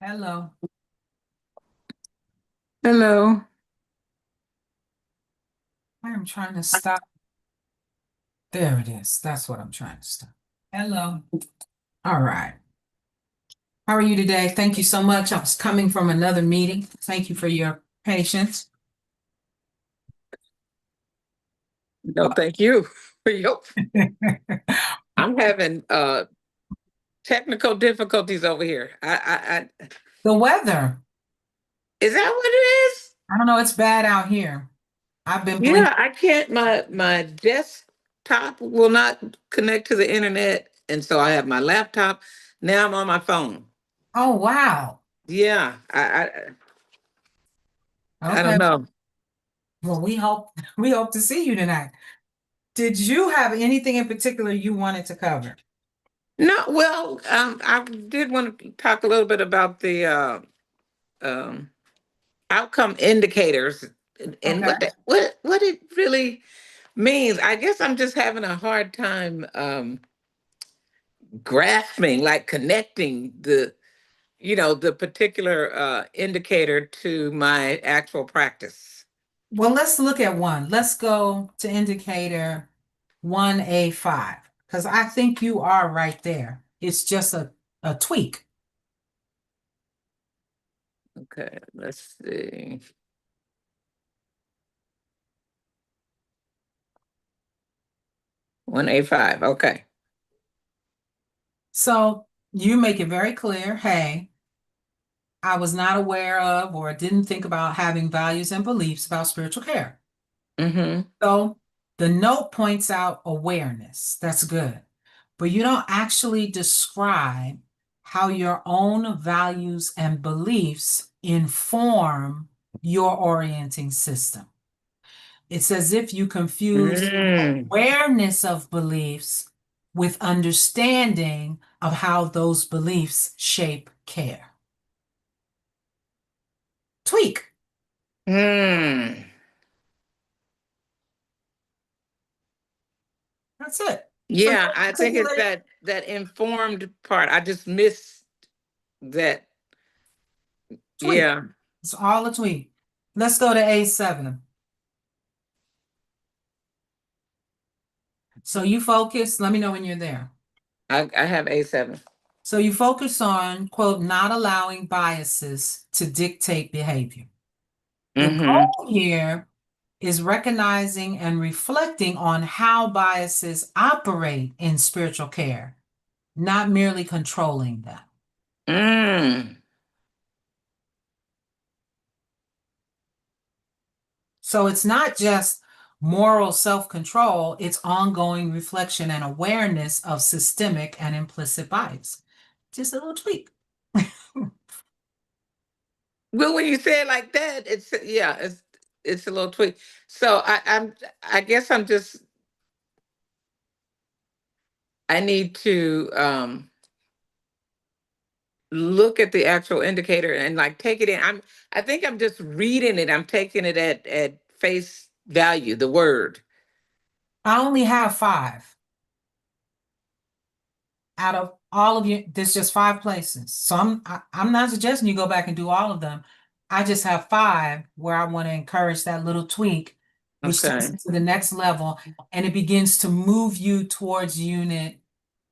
Hello. Hello. I am trying to stop. There it is. That's what I'm trying to stop. Hello. All right. How are you today? Thank you so much. I was coming from another meeting. Thank you for your patience. No, thank you for your. I'm having technical difficulties over here. The weather. Is that what it is? I don't know. It's bad out here. I've been blinking. Yeah, I can't. My desktop will not connect to the internet, and so I have my laptop. Now I'm on my phone. Oh, wow. Yeah, I Okay. don't know. Well, we hope to see you tonight. Did you have anything in particular you wanted to cover? No, well, I did want to talk a little bit about the um, outcome indicators and Okay. what it really means. I guess I'm just having a hard time grasping, like connecting the particular indicator to my actual practice. Well, let's look at one. Let's go to indicator 1A5, because I think you are right there. It's just a tweak. Okay, let's see. 1A5. Okay. So you make it very clear, hey, I was not aware of or didn't think about having values and beliefs about spiritual care. Mm-hmm. So the note points out awareness. That's good. But you don't actually describe how your own values and beliefs inform your orienting system. It's as if you confuse Mm. awareness of beliefs with understanding of how those beliefs shape care. Tweak. Mm. That's it. So Yeah, I think it's articulate that informed part. I just missed that. tweak. Yeah, It's all a tweak. Let's go to A7. So you focus, let me know when you're there. I have A7. So you focus on, quote, not allowing biases to dictate behavior. The Mm-hmm. goal here is recognizing and reflecting on how biases operate in spiritual care, not merely controlling them. Mm. So it's not just moral self-control, it's ongoing reflection and awareness of systemic and implicit bias. Just a little tweak. Well, when you say it like that, it's a little tweak. So I guess I need to look at the actual indicator and like take it in. I think I'm just reading it. I'm taking it at face value, the word. I only have five out of all of you. There's just five places. So I'm not suggesting you go back and do all of them. I just have five where I want to encourage that little tweak, which takes Okay. it to the next level, and it begins to move you towards unit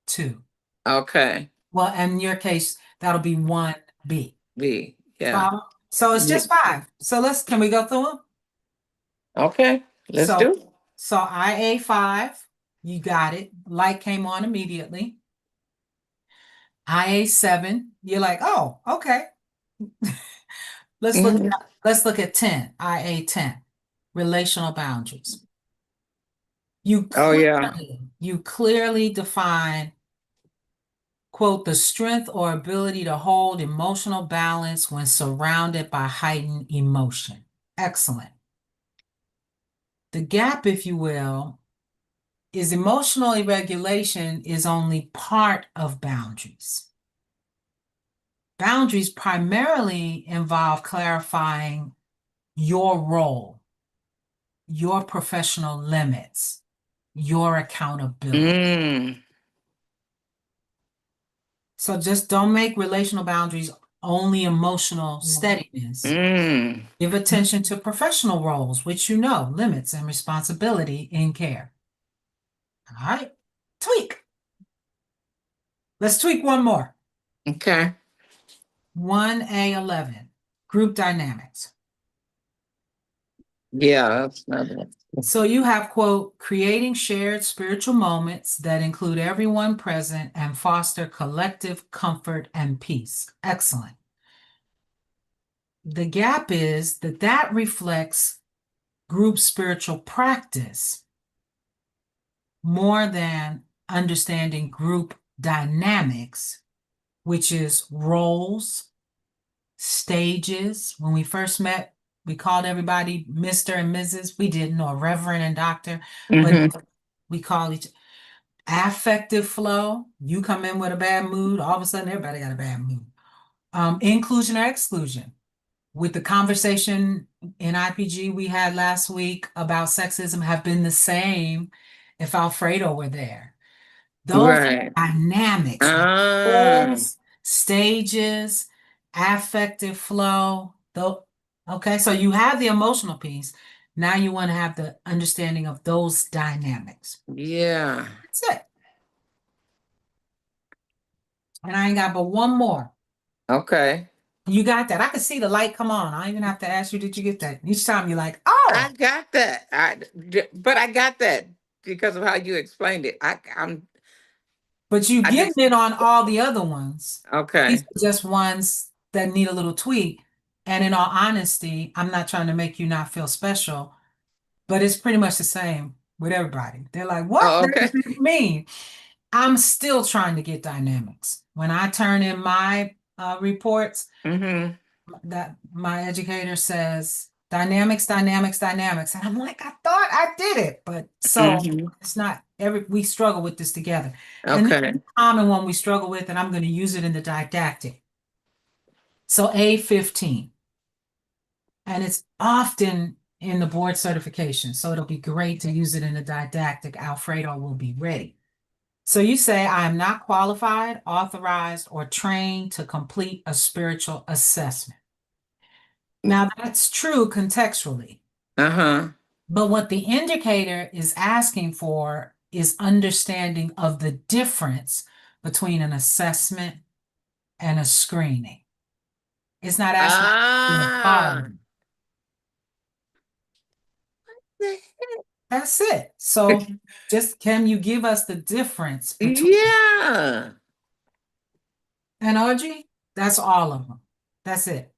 two. Okay. Well, in your case, that'll be 1B. B. Yeah. Follow? So it's Yeah. just five. So can we go through them? Okay. Let's So, do it. so IA5, you got it. Light came on immediately. IA7, you're like, oh, okay. Let's look Mhm. let's look at 10, IA10, relational boundaries. You Oh yeah. clearly define, quote, the strength or ability to hold emotional balance when surrounded by heightened emotion. Excellent. The gap, if you will, is emotional regulation is only part of boundaries. Boundaries primarily involve clarifying your role, your professional limits, your accountability. Mm. So just don't make relational boundaries only emotional steadiness. Mm. Give attention to professional roles, which you know, limits and responsibility in care. All right, tweak. Let's tweak one more. Okay. 1A11, group dynamics. Yeah, that's another one. So you have, quote, creating shared spiritual moments that include everyone present and foster collective comfort and peace. Excellent. The gap is that that reflects group spiritual practice more than understanding group dynamics, which is roles, stages. When we first met, we called everybody Mr. and Mrs. We didn't, or Reverend and Doctor, but Mm-hmm. we call each affective flow. You come in with a bad mood, all of a sudden everybody got a bad mood. Inclusion or exclusion. With the conversation in IPG we had last week about sexism have been the same if Alfredo were there. Those Right. dynamics, Ah, roles, stages, affective flow. Though, okay, so you have the emotional piece. Now you want to have the understanding of those dynamics. yeah. That's it. And I ain't got but one more. Okay. You got that. I can see the light come on. I don't even have to ask you, did you get that? Each time you're like, I oh, got that. But I got that because of how you explained it. but you I getting just, it on all the other ones. These okay. are just ones that need a little tweak. And in all honesty, I'm not trying to make you not feel special, but it's pretty much the same with everybody. They're like, what Oh, does okay. this mean? I'm still trying to get dynamics. When I turn in my reports, Mm-hmm. that my educator says dynamics, dynamics, dynamics. And I'm like, I thought I did it. But so Mm-hmm. it's not we struggle with this together. And this is Okay. a common one we struggle with, and I'm going to use it in the didactic. So A15, and it's often in the board certification. So it'll be great to use it in the didactic. Alfredo will be ready. So you say, I am not qualified, authorized, or trained to complete a spiritual assessment. Now, that's true contextually, Uh-huh. but what the indicator is asking for is understanding of the difference between an assessment and a screening. It's not asking for the Ah. bottom. That's it. So just can you give us the difference between, Yeah. and Audrey, that's all of them. That's it.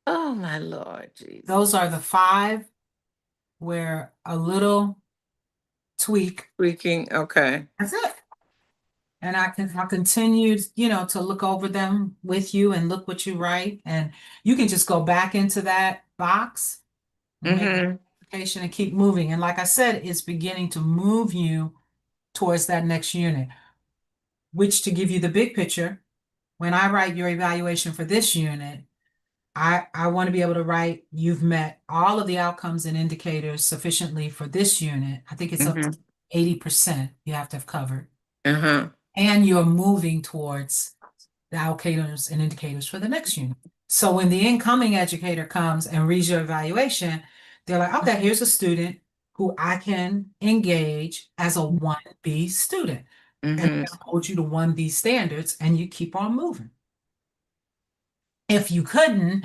Oh my Lord Those Jesus. are the five where a little tweak, Freaking okay. that's it. And I'll continue, to look over them with you and look what you write. And you can just go back into that box, make the Mm-hmm. application and keep moving. And like I said, it's beginning to move you towards that next unit, which to give you the big picture, when I write your evaluation for this unit, I want to be able to write, you've met all of the outcomes and indicators sufficiently for this unit. I think it's up to Mm-hmm. 80% you have to have covered. Uh-huh. And you're moving towards the allocators and indicators for the next unit. So when the incoming educator comes and reads your evaluation, they're like, okay, here's a student who I can engage as a 1B student. And Mm-hmm. hold you to 1B standards and you keep on moving. If you couldn't,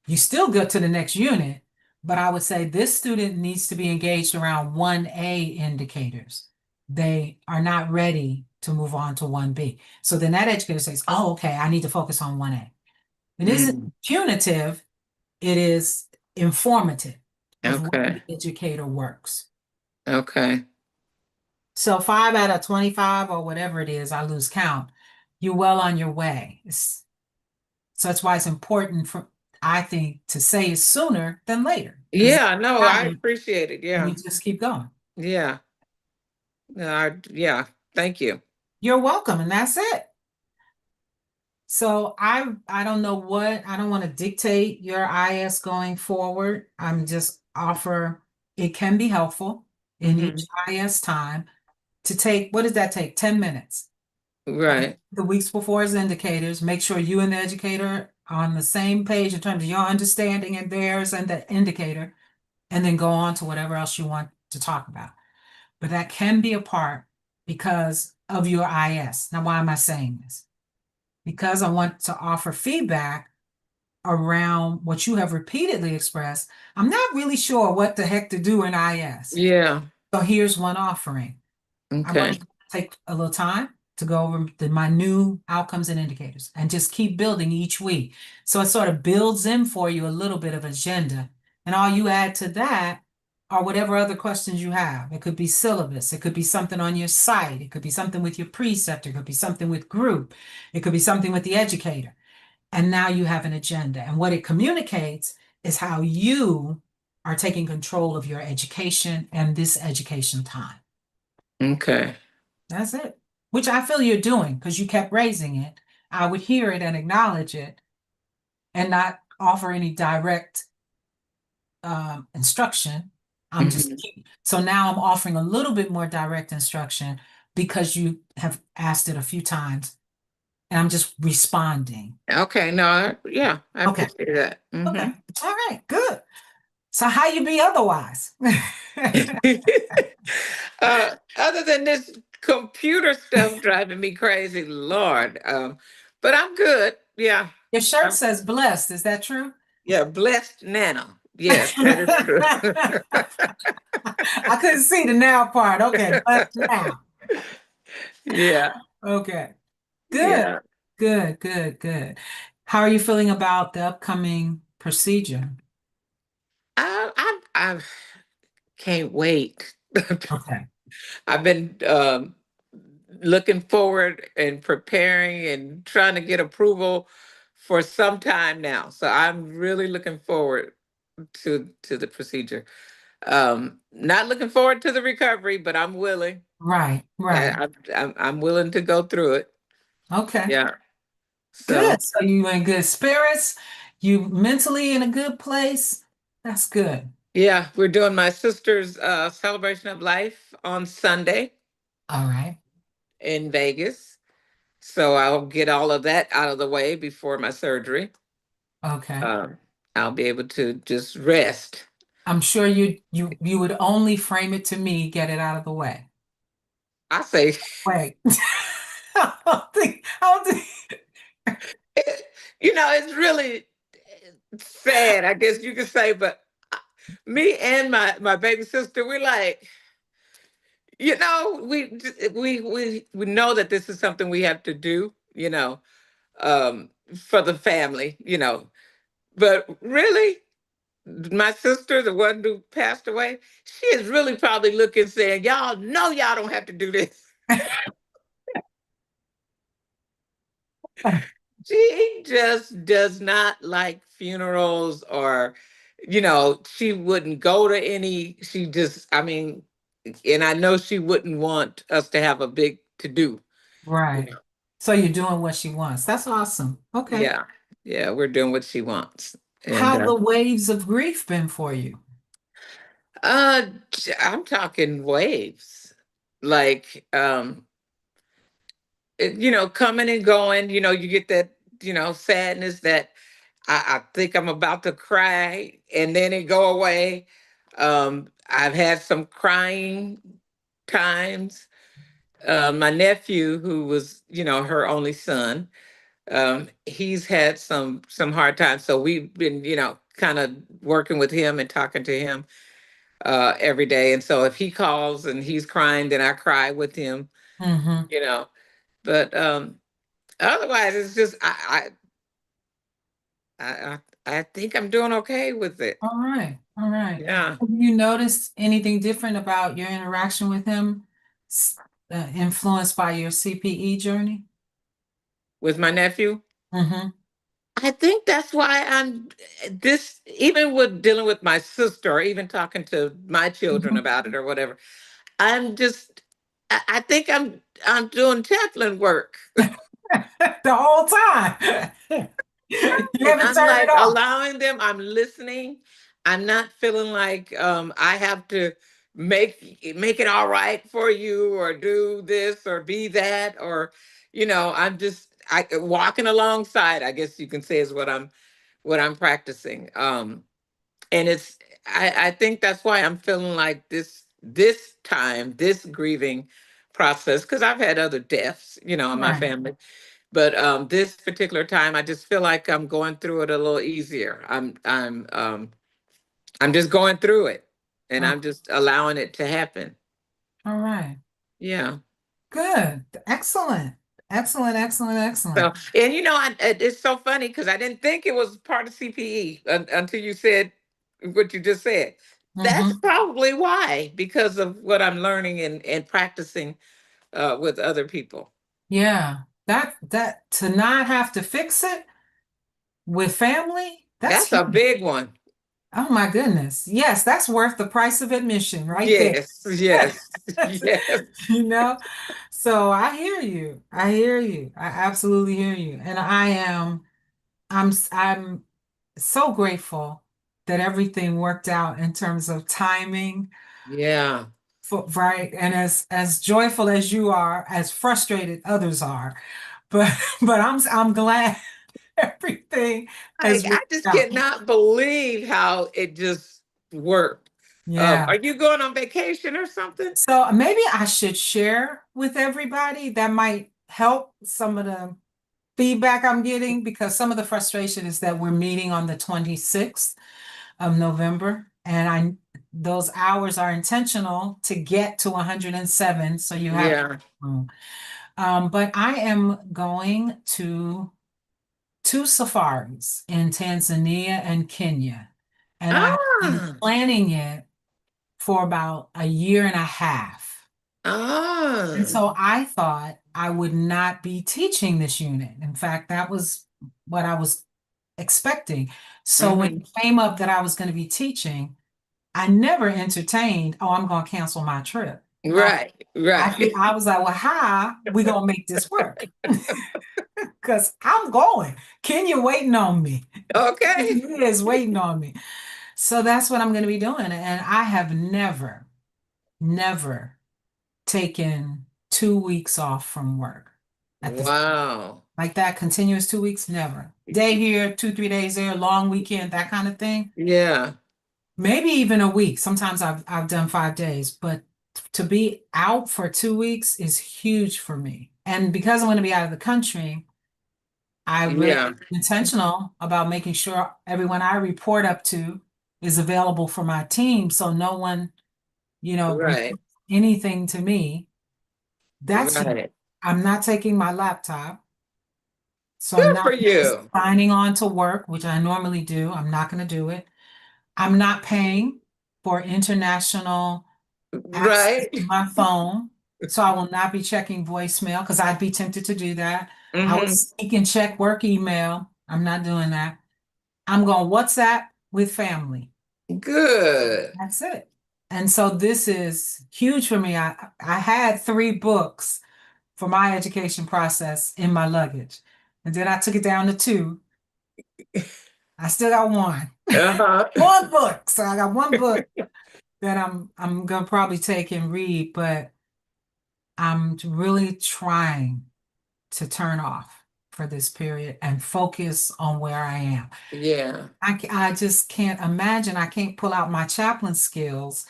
you still go to the next unit, but I would say this student needs to be engaged around 1A indicators. They are not ready to move on to 1B. So then that educator says, oh, okay, I need to focus on 1A. It isn't Mm. punitive, it is informative of where Okay. the educator works. Okay. So 5 out of 25 or whatever it is, I lose count. You're well on your way. So that's why it's important for, I think, to say it sooner than later. Because Yeah, no, I appreciate it. and you Yeah. just keep going. Yeah. Yeah. Thank you. You're welcome, and that's it. So I don't know what I don't want to dictate your IS going forward. I'm just offer it can be helpful in Mm-hmm. each IS time to take, what does that take? 10 minutes. Right. The weeks before as indicators, make sure you and the educator on the same page in terms of your understanding and theirs and the indicator, and then go on to whatever else you want to talk about. But that can be a part because of your IS. Now, why am I saying this? Because I want to offer feedback around what you have repeatedly expressed. I'm not really sure what the heck to do in IS. Yeah. So here's one offering. I want Okay. you to take a little time to go over my new outcomes and indicators and just keep building each week. So it sort of builds in for you a little bit of agenda. And all you add to that are whatever other questions you have. It could be syllabus, it could be something on your site, it could be something with your preceptor, it could be something with group, it could be something with the educator. And now you have an agenda. And what it communicates is how you are taking control of your education and this education time. Okay. That's it. Which I feel you're doing because you kept raising it. I would hear it and acknowledge it and not offer any direct instruction. I'm just Mhm. so now I'm offering a little bit more direct instruction because you have asked it a few times and I'm just responding. Okay. No, yeah, I Okay. appreciate that. Okay. All right. Good. So how you be otherwise? Other than this computer stuff driving me crazy, Lord. But I'm good. Yeah. Your shirt I'm, says blessed. Is that true? yeah, blessed Nana. Yes, that is true. I couldn't see the now part. Okay, blessed now. Yeah. Okay. Good. Yeah. Good, good, good. How are you feeling about the upcoming procedure? I can't wait. Okay. I've been looking forward and preparing and trying to get approval for some time now. So I'm really looking forward to the procedure. Not looking forward to the recovery, but I'm willing. Right, right. I'm willing to go through it. Okay. Yeah. So Good. So you in good spirits, you mentally in a good place. That's good. yeah, we're doing my sister's celebration of life on Sunday All right. in Vegas. So I'll get all of that out of the way before my surgery. Okay. Um, I'll be able to just rest. I'm sure you would only frame it to me, get it out of the way. I say, Wait. I don't think it's really sad, I guess you could say, but me and my baby sister, we're like, we know that this is something we have to do, for the family, But really, my sister, the one who passed away, she is really probably looking, saying, "Y'all know y'all don't have to do this." She just does not like funerals, or, she wouldn't go to any. She just, I mean, and I know she wouldn't want us to have a big to do. You Right. know. So you're doing what she wants. That's awesome. Okay. Yeah, yeah, we're doing what she wants, and How the waves of grief been for you? I'm talking waves, like coming and going. You get that sadness that I think I'm about to cry, and then it go away. I've had some crying times. My nephew, who was her only son, he's had some hard times. So we've been kind of working with him and talking to him every day. And so if he calls and he's crying, then I cry with him. Mm-hmm. You know, but otherwise, it's just I think I'm doing okay with it. All right. All right. Yeah, Have you noticed anything different about your interaction with him, influenced by your CPE journey? with my nephew. Mm-hmm. I think that's why I'm this, even with dealing with my sister, or even talking to my children Mm-hmm. about it or whatever. I'm just, I think I'm doing chaplain work. The whole time. You And haven't I'm turned it like off. allowing them, I'm listening. I'm not feeling like I have to make it all right for you, or do this or be that, or I'm just I walking alongside, I guess you can say, is what I'm practicing. And I think that's why I'm feeling like this time, this grieving process, because I've had other deaths, in my Right. family. But this particular time, I just feel like I'm going through it a little easier. I'm just going through it, and Oh, I'm just allowing it to happen. all right. Yeah. Good. Excellent. Excellent, excellent, excellent. So, and it's so funny because I didn't think it was part of CPE until you said what you just said. That's Hmm. probably why, because of what I'm learning and practicing with other people. Yeah. That to not have to fix it with family, that's That's a huge. big one. Oh my goodness. Yes, that's worth the price of admission right there. Yes, yes, yes. You know? So I hear you. I hear you. I absolutely hear you. And I'm so grateful that everything worked out in terms of timing Yeah. right. And as joyful as you are, as frustrated others are. But but I'm glad everything has I worked just out. cannot believe how it just worked. Yeah. Are you going on vacation or something? So maybe I should share with everybody that might help some of the feedback I'm getting because some of the frustration is that we're meeting on the 26th of November and I those hours are intentional to get to 107 so you have Yeah. room. But I am going to two safaris in Tanzania and Kenya and I have been Ah, planning it for about a year and a half. And ah. so I thought I would not be teaching this unit. In fact, that was what I was expecting. So when Hmm. it came up that I was going to be teaching, I never entertained, oh, I'm going to cancel my trip. Right, right. I was like, well, how we going to make this work? Because I'm going. Kenya waiting on me. Okay. He is waiting on me. So that's what I'm going to be doing. And I have never taken 2 weeks off from work at the Wow. like that continuous 2 weeks, never. Day here, 2, 3 days there, long weekend, that kind of thing. Yeah, Maybe even a week. Sometimes I've done 5 days, but to be out for 2 weeks is huge for me. And because I'm going to be out of the country, I really yeah. intentional about making sure everyone I report up to is available for my team, so no one, Right, reports anything to me. That's huge. right. I'm not taking my laptop. So I'm Good not for you. signing on to work, which I normally do. I'm not going to do it. I'm not paying for international access Right. to my phone. So I will not be checking voicemail because I'd be tempted to do that. I would Hmm. sneak and check work email. I'm not doing that. I'm going WhatsApp with family. Good. That's it. And so this is huge for me. I had 3 books for my education process in my luggage. And then I took it down to 2. I still got one. Uh-huh. One book. So I got one book that I'm gonna probably take and read, but I'm really trying to turn off for this period and focus on where I am. Yeah, I just can't imagine. I can't pull out my chaplain skills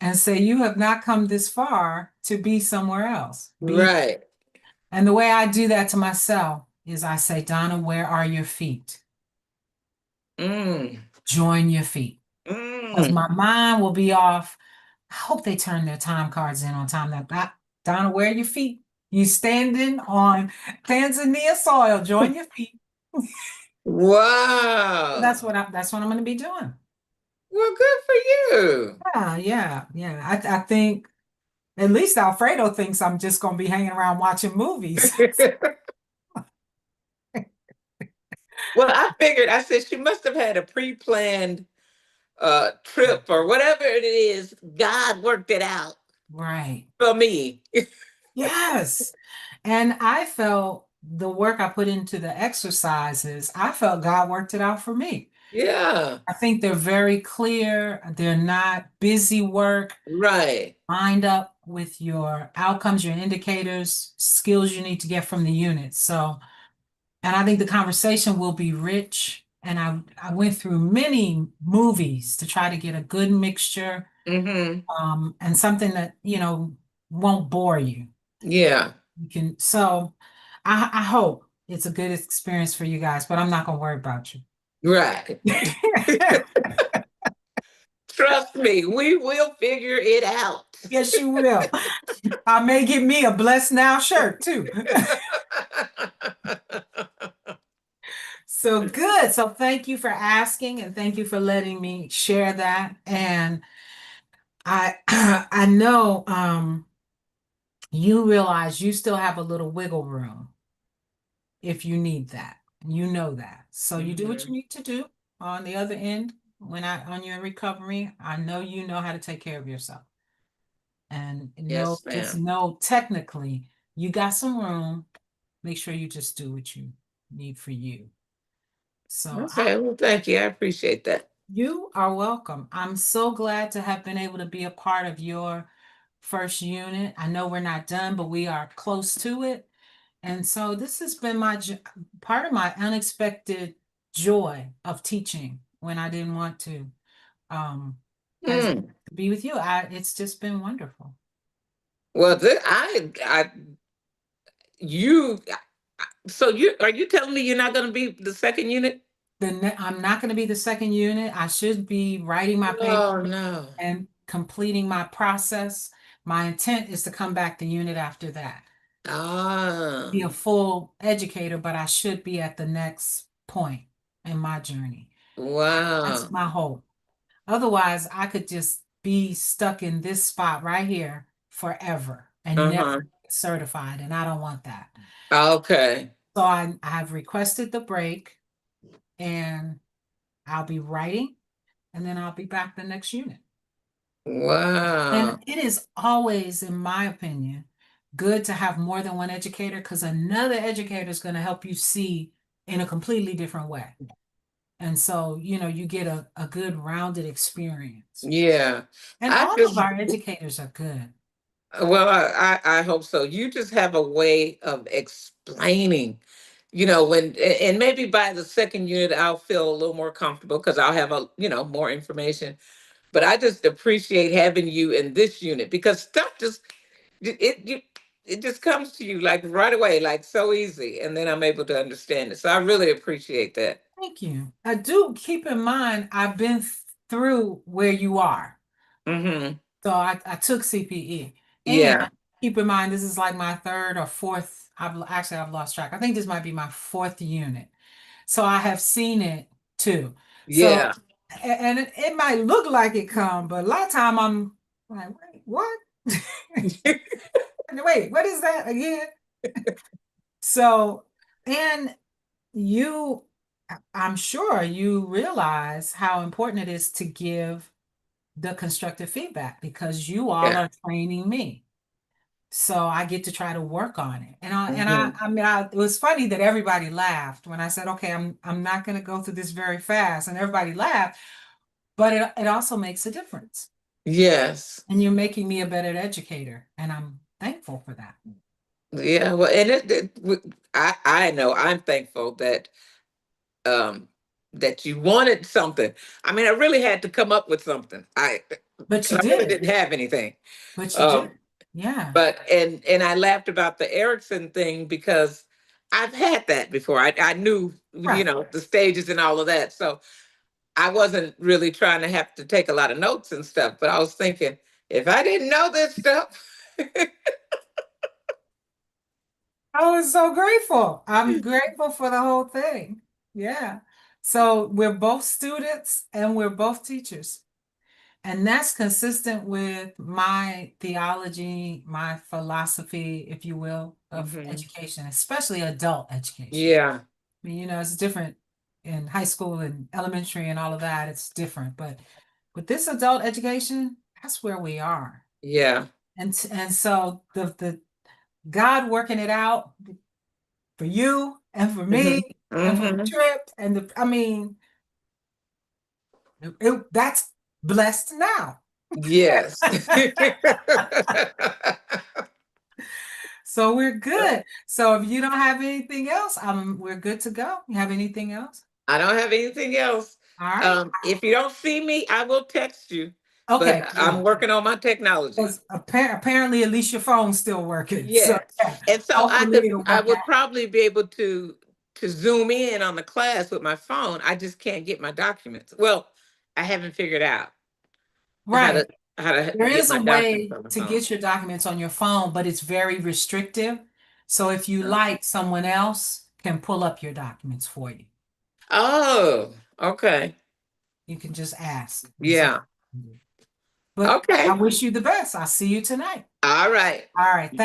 and say, you have not come this far to be somewhere else. Be right. and the way I do that to myself is I say, Donna, where are your feet? Mm, Join your feet. Because mm. my mind will be off. I hope they turn their time cards in on time. Donna, where are your feet? You standing on Tanzania soil. Join your feet. Wow. That's what I'm going to be doing. Well, good for you. Yeah, yeah, yeah. I think at least Alfredo thinks I'm just going to be hanging around watching movies. Well, I figured, I said she must have had a pre-planned trip or whatever it is. God worked it out Right. for me. Yes. And I felt the work I put into the exercises, I felt God worked it out for me. Yeah, I think they're very clear. They're not busy work, right. lined up with your outcomes, your indicators, skills you need to get from the unit. So And I think the conversation will be rich. And I went through many movies to try to get a good mixture, Mm-hmm. and something that, won't bore you. Yeah. You can, so I hope it's a good experience for you guys, but I'm not gonna worry about you. Right. Trust me, we will figure it out. Yes, you will. I may get me a Blessed Now shirt too. So good. So thank you for asking and thank you for letting me share that. And I I know you realize you still have a little wiggle room if you need that. You know that. So you do what Hmm. you need to do on the other end when on your recovery. I know you know how to take care of yourself. And Yes, just ma'am. know technically you got some room. Make sure you just do what you need for you. So Okay, well, thank you. I appreciate that. you are welcome. I'm so glad to have been able to be a part of your first unit. I know we're not done, but we are close to it. And so this has been part of my unexpected joy of teaching when I didn't want to, has Hmm. to be with you. It's just been wonderful. Well, you, so are you telling me you're not going to be the second unit? I'm not going to be the second unit. I should be writing my paper Oh, no. and completing my process. My intent is to come back the unit after that. Ah, Be a full educator, but I should be at the next point in my journey. That's wow. my hope. Otherwise, I could just be stuck in this spot right here forever and never Uh-huh. get certified, and I don't want that. Okay. So I've requested the break, and I'll be writing, and then I'll be back the next unit. And Wow. it is always, in my opinion, good to have more than one educator because another educator is going to help you see in a completely different way. And so, you get a good rounded experience. Yeah. And I all of just, our educators are good. well, I hope so. You just have a way of explaining, and maybe by the second unit, I'll feel a little more comfortable because I'll have more information. But I just appreciate having you in this unit because stuff just, it just comes to you like right away, like so easy. And then I'm able to understand it. So I really appreciate that. Thank you. I do keep in mind I've been through where you are. Mm-hmm. So I took CPE. And Yeah. keep in mind this is like my third or fourth. I've lost track. I think this might be my fourth unit. So I have seen it too. So Yeah. and it might look like it come, but a lot of time I'm like, wait, what? Wait, what is that again? So, and you, I'm sure you realize how important it is to give the constructive feedback because you all Yeah. are training me. So I get to try to work on it. Hmm. I mean, it was funny that everybody laughed when I said, okay, I'm not going to go through this very fast. And everybody laughed, but it also makes a difference. Yes. And you're making me a better educator. And I'm thankful for that. Yeah. Well, and I know I'm thankful um that you wanted something. I mean, I really had to come up with something. But 'Cause you I really did. didn't have anything. But you Um, did. Yeah. but and I laughed about the Erickson thing because I've had that before. I knew Right. the stages and all of that. So I wasn't really trying to have to take a lot of notes and stuff, but I was thinking, if I didn't know this stuff, I was so grateful. I'm grateful for the whole thing. Yeah. So we're both students and we're both teachers. And that's consistent with my theology, my philosophy, if you will, of Mhm. education, especially adult education. Yeah, I mean, it's different in high school and elementary and all of that. It's different. But with this adult education, that's where we are. yeah. And so the God working it out for you and for Hmm. me and for the Hmm. trip and I mean, that's blessed now. Yes. So we're good. So if you don't have anything else, we're good to go. You have anything else? I don't have anything else. All right. If you don't see me, I will text you. But Okay, I'm good. working on my technology. Because apparently, at least your phone's still working. So Yes. yeah, And so hopefully it'll I work would out. probably be able to zoom in on the class with my phone. I just can't get my documents. Well, I haven't figured out how Right. to how to There get is a my documents way on the to phone. get your documents on your phone, but it's very restrictive. So if you like, someone else can pull up your documents for you. Oh, okay. You can just ask. And so, Yeah. but I Okay. wish you the best. I'll see you tonight. All right. All right. Thank